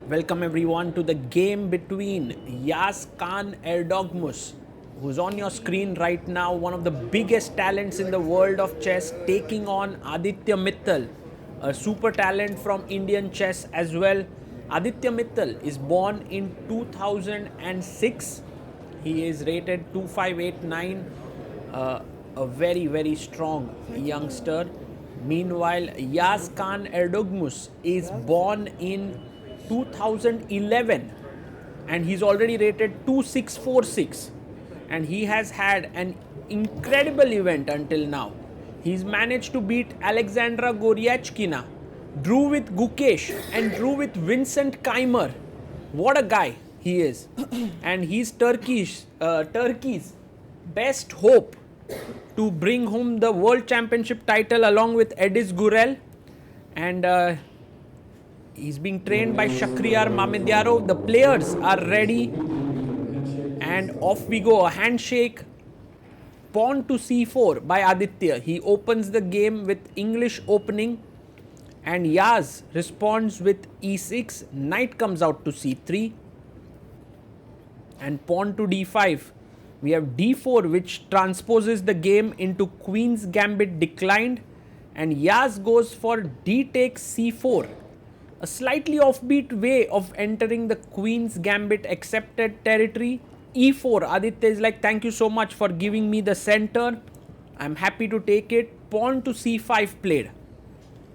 Welcome everyone to the game between Yagiz Kaan Erdogmus, who's on your screen right now, one of the biggest talents in the world of chess, taking on Aditya Mittal, a super talent from Indian chess as well. Aditya Mittal is born in 2006. He is rated 2589, a very strong youngster. Meanwhile, Yagiz Kaan Erdogmus is born in 2011 and he's already rated 2646, and he has had an incredible event until now. He's managed to beat Alexandra Goryachkina, drew with Gukesh and drew with Vincent Keimer. What a guy he is. And he's Turkey's best hope to bring home the world championship title along with Edis Gurel. And he's being trained by Shakhriyar Mamedyarov. The players are ready. And off we go. A handshake. Pawn to c4 by Aditya. He opens the game with English opening. And Yaz responds with e6. Knight comes out to c3. And pawn to d5. We have d4, which transposes the game into Queen's Gambit declined. And Yaz goes for d takes c4. A slightly offbeat way of entering the Queen's Gambit accepted territory. e4. Aditya is like, thank you so much for giving me the center. I'm happy to take it. Pawn to c5 played,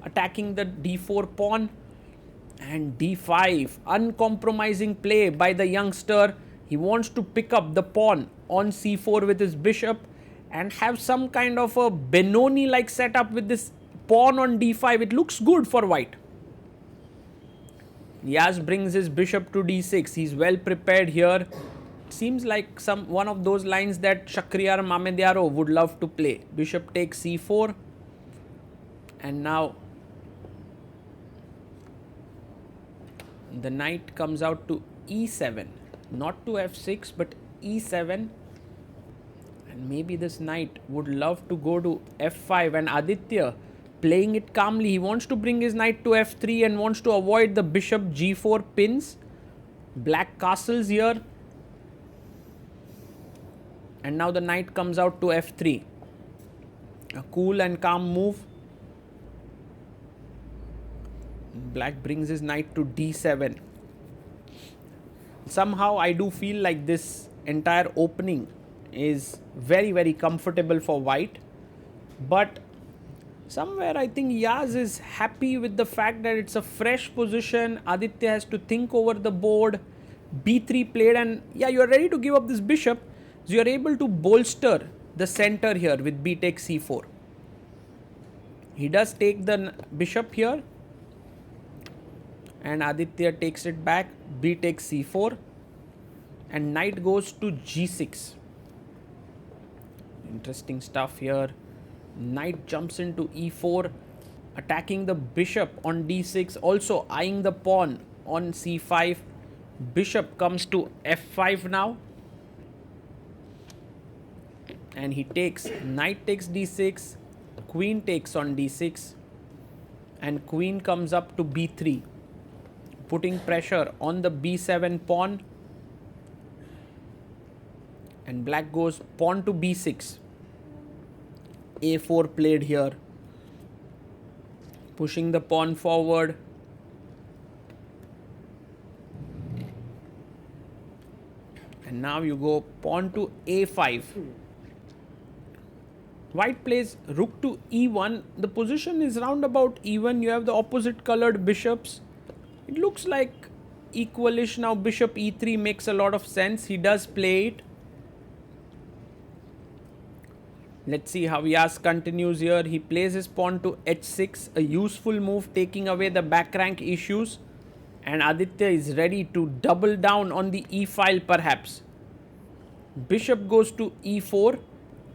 attacking the d4 pawn. And d5. Uncompromising play by the youngster. He wants to pick up the pawn on c4 with his bishop and have some kind of a Benoni-like setup with this pawn on d5. It looks good for white. Yaz brings his bishop to d6. He's well prepared here. It seems like one of those lines that Shakhriyar Mamedyarov would love to play. Bishop takes c4. And now the knight comes out to e7. Not to f6 but e7. And maybe this knight would love to go to f5, and Aditya playing it calmly. He wants to bring his knight to f3 and wants to avoid the bishop g4 pins. Black castles here. And now the knight comes out to f3. A cool and calm move. Black brings his knight to d7. Somehow I do feel like this entire opening is very comfortable for white. But somewhere I think Yaz is happy with the fact that it's a fresh position. Aditya has to think over the board. b3 played, and yeah, you're ready to give up this bishop. So you're able to bolster the center here with b takes c4. He does take the bishop here. And Aditya takes it back. b takes c4. And knight goes to g6. Interesting stuff here. Knight jumps into e4, attacking the bishop on d6, also eyeing the pawn on c5. Bishop comes to f5 now. And he takes, knight takes d6, queen takes on d6, and queen comes up to b3, putting pressure on the b7 pawn. And black goes pawn to b6. a4 played here, pushing the pawn forward. And now you go pawn to a5. White plays rook to e1. The position is round about even. You have the opposite colored bishops. It looks like equalish now. Bishop e3 makes a lot of sense. He does play it. Let's see how Yaz continues here. He plays his pawn to h6, a useful move taking away the back rank issues. And Aditya is ready to double down on the e file perhaps. Bishop goes to e4,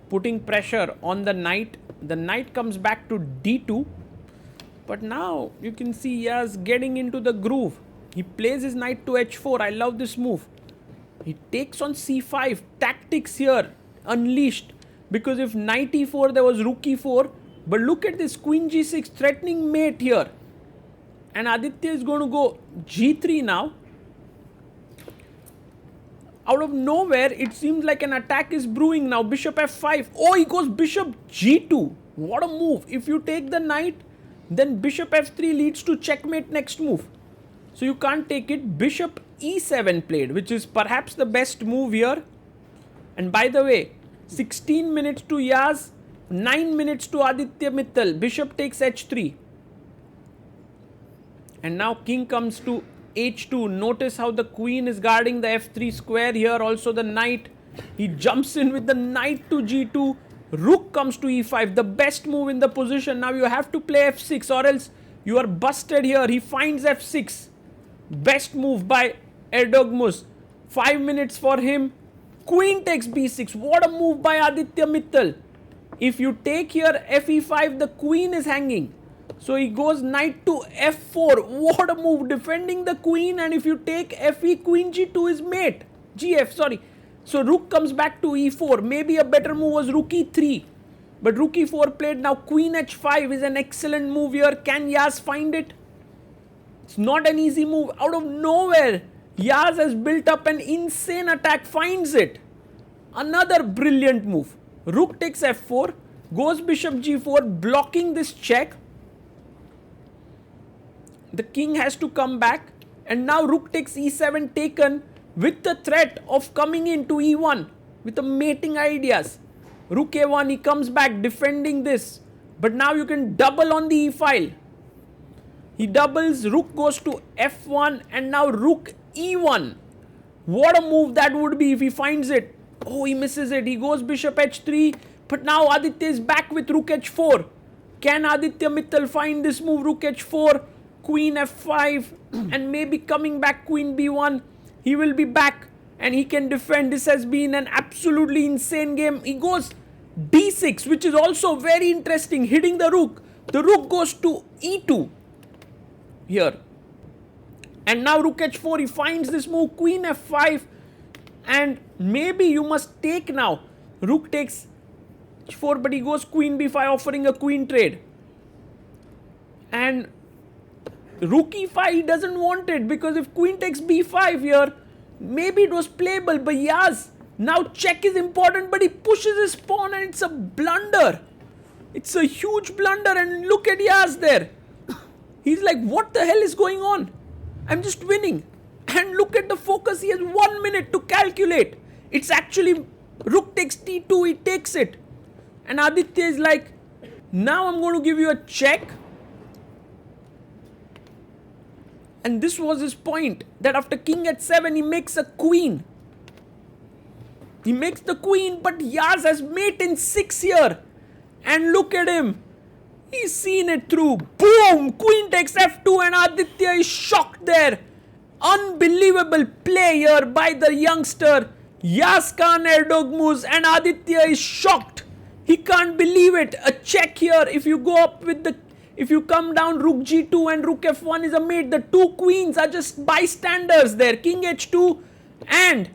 putting pressure on the knight. The knight comes back to d2. But now you can see Yaz getting into the groove. He plays his knight to h4. I love this move. He takes on c5. Tactics here unleashed. Because if knight e4, there was rook e4. But look at this, queen g6, threatening mate here. And Aditya is going to go g3 now. Out of nowhere, it seems like an attack is brewing now. Bishop f5. Oh, he goes bishop g2. What a move. If you take the knight, then bishop f3 leads to checkmate next move. So you can't take it. Bishop e7 played, which is perhaps the best move here. And by the way, 16 minutes to Yaz, 9 minutes to Aditya Mittal. Bishop takes h3. And now king comes to h2. Notice how the queen is guarding the f3 square here. Also the knight. He jumps in with the knight to g2. Rook comes to e5. The best move in the position. Now you have to play f6 or else you are busted here. He finds f6. Best move by Erdogmus. 5 minutes for him. Queen takes b6. What a move by Aditya Mittal. If you take here fe5, the queen is hanging. So he goes knight to f4. What a move, defending the queen. And if you take fe, queen g2 is mate. gf, sorry. So rook comes back to e4. Maybe a better move was rook e3. But rook e4 played. Now queen h5 is an excellent move here. Can Yaz find it? It's not an easy move. Out of nowhere, Yaz has built up an insane attack. Finds it. Another brilliant move. Rook takes f4. Goes bishop g4. Blocking this check. The king has to come back, and now rook takes e7 taken with the threat of coming into e1 with the mating ideas. Rook a1, he comes back defending this, but now you can double on the e file. He doubles, rook goes to f1, and now rook e1. What a move that would be if he finds it. Oh, he misses it. He goes bishop h3, but now Aditya is back with rook h4. Can Aditya Mittal find this move? Rook h4. Queen f5 and maybe coming back queen b1. He will be back and he can defend. This has been an absolutely insane game. He goes d6, which is also very interesting, hitting the rook. The rook goes to e2 here. And now rook h4, he finds this move, queen f5, and maybe you must take now. Rook takes h4, but he goes queen b5, offering a queen trade. And rook e5, he doesn't want it, because if queen takes b5 here, maybe it was playable. But Yaz, now check is important, but he pushes his pawn and it's a blunder. It's a huge blunder, and look at Yaz there. He's like, what the hell is going on? I'm just winning. And look at the focus. He has 1 minute to calculate. It's actually rook takes t2, he takes it. And Aditya is like, now I'm going to give you a check. And this was his point, that after king h7, he makes a queen. He makes the queen, but Yaz has mate in 6 here. And look at him. He's seen it through. Boom! Queen takes f2 and Aditya is shocked there. Unbelievable play here by the youngster Yagiz Kaan Erdogmus, and Aditya is shocked. He can't believe it. A check here. If you go up with the... If you come down, rook g2 and rook f1 is a mate. The two queens are just bystanders there. King h2, and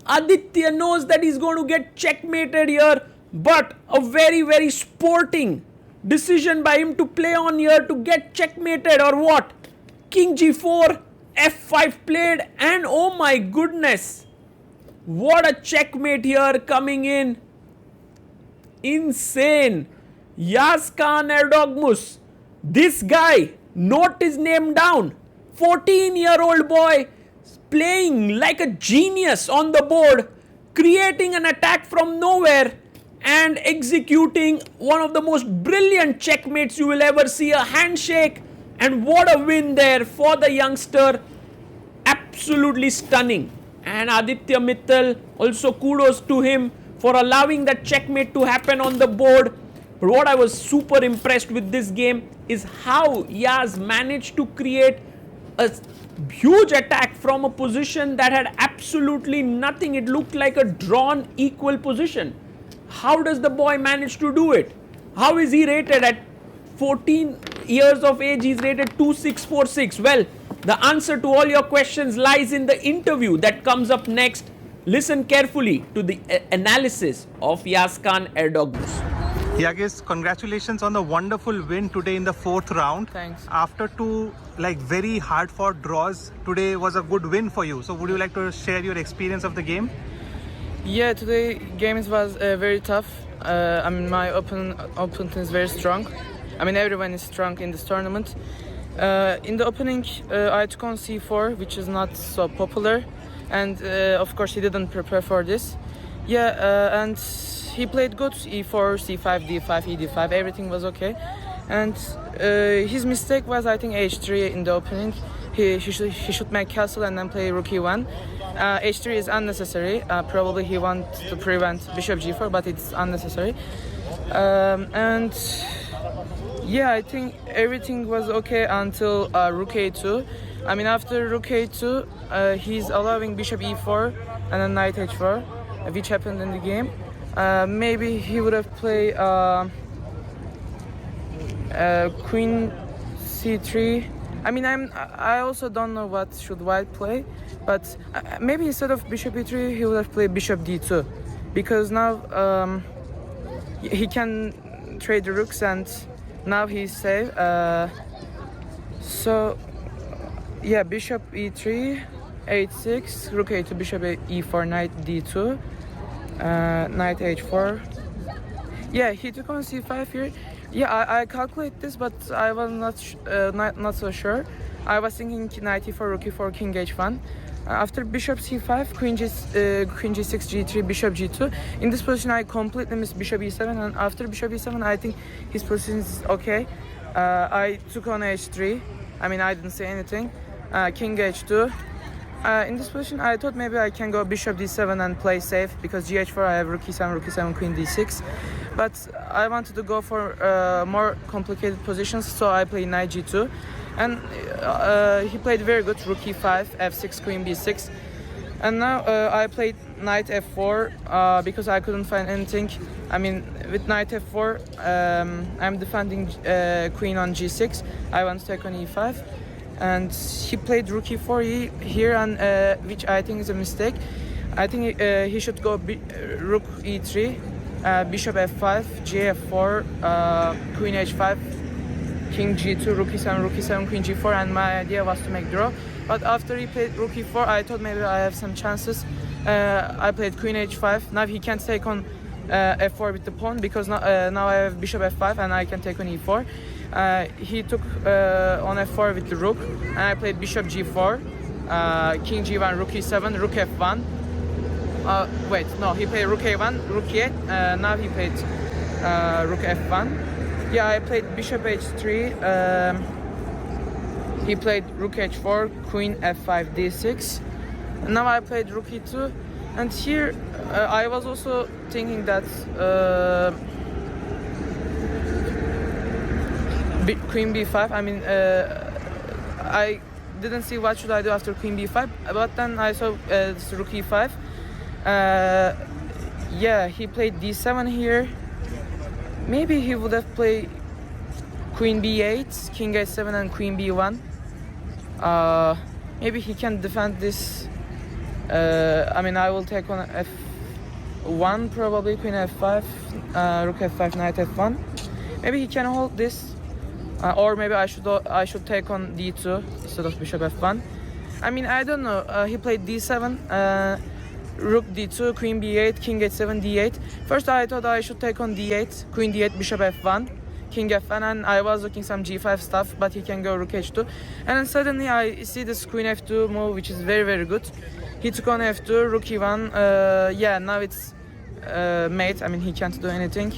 Aditya knows that he's going to get checkmated here. But a very, very sporting decision by him to play on here to get checkmated, or what? King g4, f5 played, and oh my goodness, what a checkmate here coming in. Insane. Yagiz Kaan Erdogmus. This guy, note his name down. 14-year-old boy playing like a genius on the board, creating an attack from nowhere and executing one of the most brilliant checkmates you will ever see. A handshake, and what a win there for the youngster. Absolutely stunning. And Aditya Mittal, also kudos to him for allowing that checkmate to happen on the board. But what I was super impressed with this game is how Yaz managed to create a huge attack from a position that had absolutely nothing. It looked like a drawn equal position. How does the boy manage to do it? How is he rated at 14 years of age? He's rated 2646. Well, the answer to all your questions lies in the interview that comes up next. Listen carefully to the analysis of Yagiz Kaan Erdogmus. Yagiz, congratulations on the wonderful win today in the 4th round. Thanks. After two very hard fought draws, today was a good win for you. So would you like to share your experience of the game? Yeah, today games was very tough. I mean, my opponent is very strong. I mean, everyone is strong in this tournament. In the opening, I took on c4, which is not so popular, and of course he didn't prepare for this. Yeah, and he played good e4, c5, d5, e d5. Everything was okay, and his mistake was, I think, h3 in the opening. He should make castle and then play rook e1. H3 is unnecessary. Probably he wants to prevent bishop g4, but it's unnecessary. And yeah, I think everything was okay until rook a2. I mean, after rook a2, he's allowing bishop e4 and then knight h4, which happened in the game. Maybe he would have played queen c3. I mean, I also don't know what should white play, but maybe instead of bishop e3, he would have played bishop d2, because now he can trade the rooks and now he's safe. So yeah, bishop e3, h6, rook a2, bishop e4, knight d2, knight h4. Yeah, he took on c5 here. Yeah, I calculate this, but I was not so sure. I was thinking knight e4, rook e4, king h1. After bishop c5, queen g6, g3, bishop g2. In this position, I completely missed bishop e7, and after bishop e7, I think his position is okay. I took on h3. I mean, I didn't say anything. King h2. In this position, I thought maybe I can go bishop d7 and play safe, because gh4, I have rook e7, queen d6. But I wanted to go for more complicated positions, so I played knight g2. And he played very good, rook e5, f6, queen b6. And now I played knight f4 because I couldn't find anything. I mean, with knight f4, I'm defending queen on g6. I want to take on e5. And he played rook e4 here, and which I think is a mistake. I think he should go rook e3, bishop f5, gf4, queen h5, king g2, rook e7, queen g4, and my idea was to make draw. But after he played rook e4, I thought maybe I have some chances. I played queen h5. Now he can't take on f4 with the pawn, because now I have bishop f5 and I can take on e4. He took on f4 with the rook, and I played bishop g4, king g1, rook e7, rook f1. Wait, no, he played rook a1, rook e8. Now he played rook f1. Yeah, I played bishop h3. He played rook h4, queen f5, d6. And now I played rook e2. And here I was also thinking that queen b5. I mean, I didn't see what should I do after queen b5, but then I saw this rook e5. Yeah, he played d7 here. Maybe he would have played queen b8, king h7, and queen b1. Maybe he can defend this. I mean, I will take on f1, probably queen f5, rook f5, knight f1. Maybe he can hold this, or maybe I should take on d2 instead of bishop f1. I mean, I don't know. He played d7. Rook d2, queen b8, king h7, d8. First I thought I should take on d8, queen d8, bishop f1, king f1, and I was looking some g5 stuff, but he can go rook h2. And then suddenly I see this queen f2 move, which is very, very good. He took on f2, rook e1. Yeah, now it's mate. I mean, he can't do anything.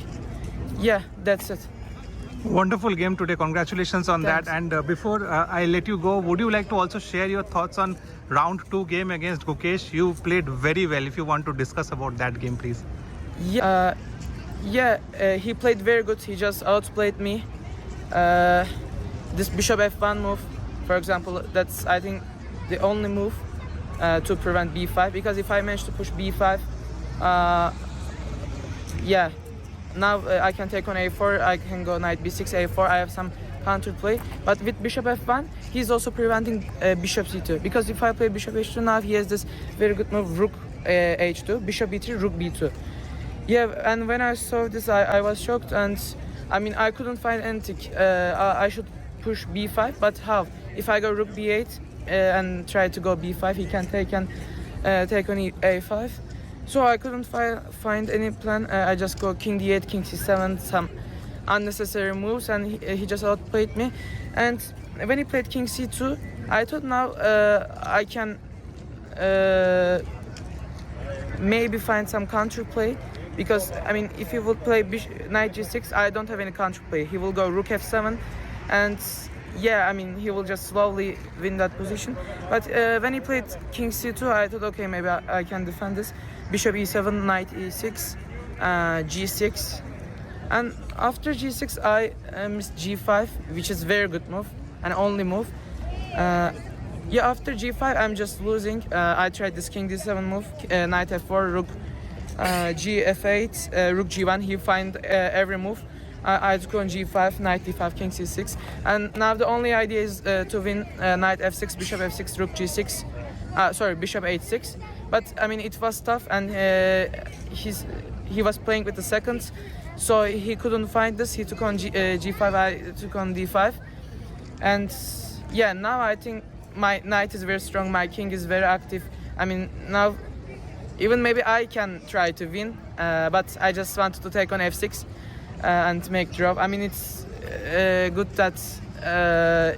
Yeah, that's it. Wonderful game today. Congratulations on Thanks. that. And before I let you go, would you like to also share your thoughts on round 2 game against Gukesh? You played very well. If you want to discuss about that game, please. Yeah, he played very good. He just outplayed me. This bishop f1 move, for example, that's, I think, the only move to prevent b5, because if I manage to push b5, yeah, now I can take on a4, I can go knight b6, a4, I have some counter play. But with bishop f1, he's also preventing bishop c2, because if I play bishop h2, now he has this very good move, rook h2, bishop b3, rook b2. Yeah, and when I saw this, I was shocked, and I mean I couldn't find anything. I should push b5, but how? If I go rook b8 and try to go b5, he can take on a5. So I couldn't find any plan. I just go king d8, king c7, some unnecessary moves, and he just outplayed me. And when he played king c2, I thought now I can maybe find some counterplay, because I mean if he would play knight g6, I don't have any counterplay. He will go rook f7, and yeah, I mean he will just slowly win that position. But when he played king c2, I thought, okay, maybe I can defend this. Bishop e7, knight e6, g6, and after g6 I missed g5, which is very good move and only move. Yeah, after g5 I'm just losing. I tried this king d7 move, knight f4, rook g f8, rook g1. He find every move. I took on g5, knight d5, king c6, and now the only idea is to win knight f6, bishop f6, rook g6. Sorry, bishop h6. But I mean it was tough, and he was playing with the seconds, so he couldn't find this. He took on g5, I took on d5, and yeah, now I think my knight is very strong, my king is very active. I mean now even maybe I can try to win, but I just wanted to take on f6 and make draw. I mean it's good that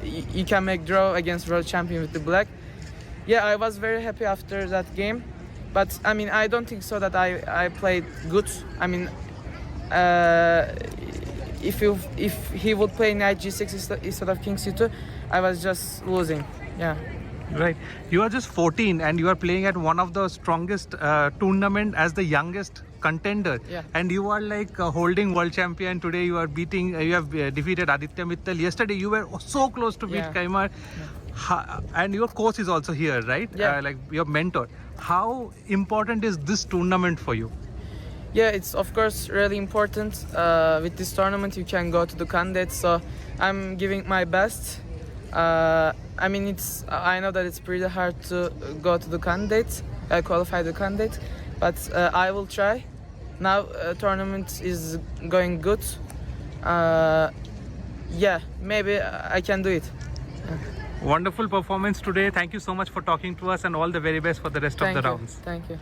you can make draw against world champion with the black. Yeah, I was very happy after that game, but I mean I don't think so that I played good. I mean if he would play knight g6 instead of king c2, I was just losing. Yeah. Right. You are just 14 and you are playing at one of the strongest tournament as the youngest contender. Yeah. And you are like holding world champion. Today you are beating, you have defeated Aditya Mittal. Yesterday you were so close to beat Yeah. Kaimar. And your coach is also here, right? Yeah. Like your mentor. How important is this tournament for you? Yeah, it's of course really important. With this tournament you can go to the candidates, so I'm giving my best. I mean I know that it's pretty hard to go to the candidates, qualify the candidate, but I will try. Now tournament is going good. Yeah, maybe I can do it. Wonderful performance today. Thank you so much for talking to us, and all the very best for the rest of the rounds. Thank you.